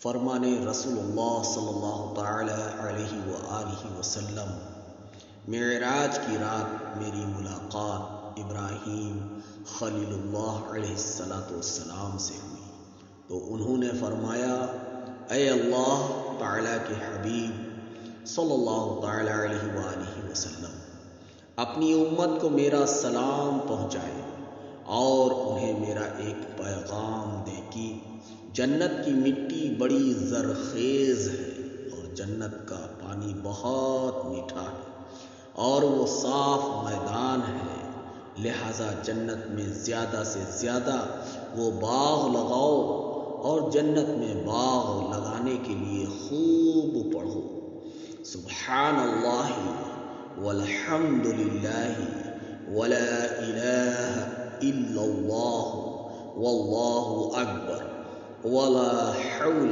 فرمان رسول اللہ صلی اللہ تعالی علیہ وآلہ وسلم، معراج کی رات میری ملاقات ابراہیم خلیل اللہ علیہ السلام سے ہوئی تو انہوں نے فرمایا، اے اللہ تعالیٰ کے حبیب صلی اللہ تعالی علیہ وآلہ وسلم، اپنی امت کو میرا سلام پہنچائے اور انہیں میرا ایک پیغام دے کہ جنت کی مٹی بڑی زرخیز ہے اور جنت کا پانی بہت میٹھا ہے اور وہ صاف میدان ہے، لہذا جنت میں زیادہ سے زیادہ وہ باغ لگاؤ اور جنت میں باغ لگانے کے لیے خوب پڑھو سبحان اللہ والحمد للہ ولا الہ الا اللہ واللہ اکبر ولا حول